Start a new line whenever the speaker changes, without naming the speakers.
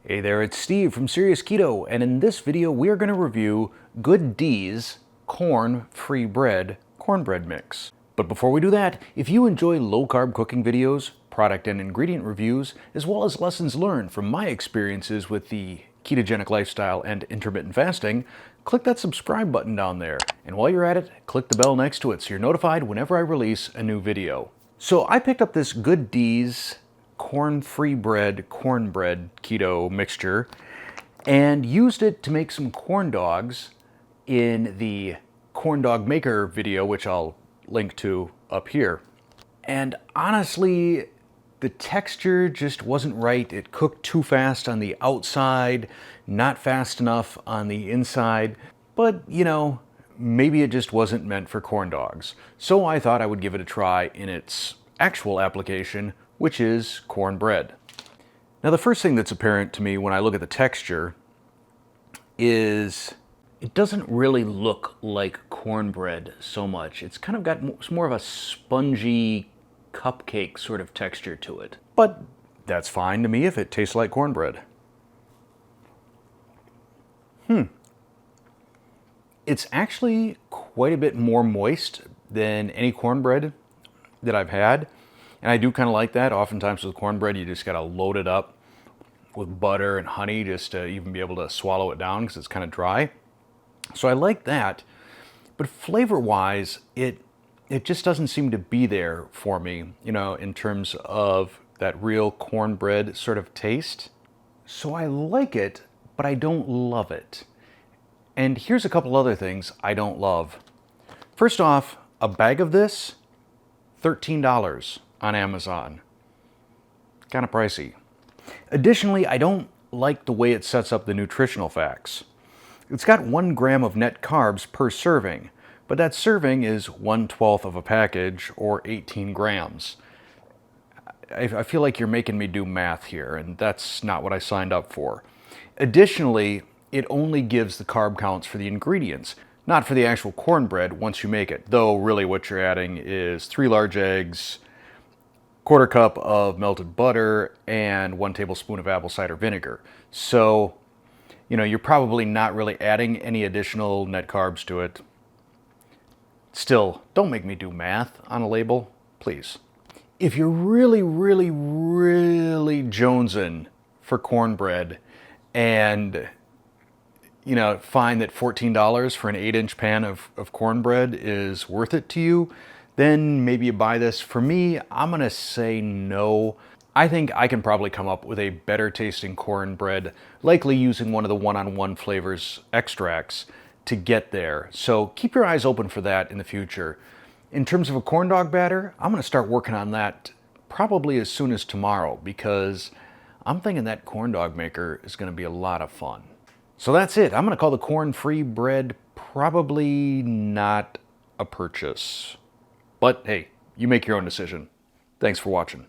Hey there, it's Steve from Serious Keto, and in this video we are going to review Good D's corn-free bread cornbread mix. But before we do that, if you enjoy low-carb cooking videos, product and ingredient reviews, as well as lessons learned from my experiences with the ketogenic lifestyle and intermittent fasting, click that subscribe button down there. And while you're at it, click the bell next to it so you're notified whenever I release a new video. So I picked up this Good D's corn-free bread cornbread keto mixture and used it to make some corn dogs in the corn dog maker video, which I'll link to up here. And honestly, the texture just wasn't right. It cooked too fast on the outside, not fast enough on the inside. But, you know, maybe it just wasn't meant for corn dogs. So I thought I would give it a try in its actual application, which is cornbread. Now, the first thing that's apparent to me when I look at the texture is it doesn't really look like cornbread so much. It's kind of got more of a spongy cupcake sort of texture to it. But that's fine to me if it tastes like cornbread. It's actually quite a bit more moist than any cornbread that I've had. And I do kind of like that. Oftentimes with cornbread, you just got to load it up with butter and honey just to even be able to swallow it down because it's kind of dry. So I like that. But flavor-wise, it just doesn't seem to be there for me, you know, in terms of that real cornbread sort of taste. So I like it, but I don't love it. And here's a couple other things I don't love. First off, a bag of this, $13 on Amazon. Kind of pricey. Additionally, I don't like the way it sets up the nutritional facts. It's got 1 gram of net carbs per serving, but that serving is 1/12 of a package, or 18 grams. I feel like you're making me do math here, and that's not what I signed up for. Additionally, it only gives the carb counts for the ingredients, not for the actual cornbread once you make it, though really what you're adding is 3 large eggs, 1/4 cup of melted butter, and 1 tablespoon of apple cider vinegar. So, you know, you're probably not really adding any additional net carbs to it. Still, don't make me do math on a label, please. If you're really jonesing for cornbread and, you know, find that $14 for an 8-inch pan of cornbread is worth it to you, then maybe you buy this. For me, I'm gonna say no. I think I can probably come up with a better tasting cornbread, likely using one of the one-on-one flavors extracts to get there. So keep your eyes open for that in the future. In terms of a corn dog batter, I'm gonna start working on that probably as soon as tomorrow because I'm thinking that corn dog maker is gonna be a lot of fun. So that's it. I'm gonna call the corn-free bread probably not a purchase. But hey, you make your own decision. Thanks for watching.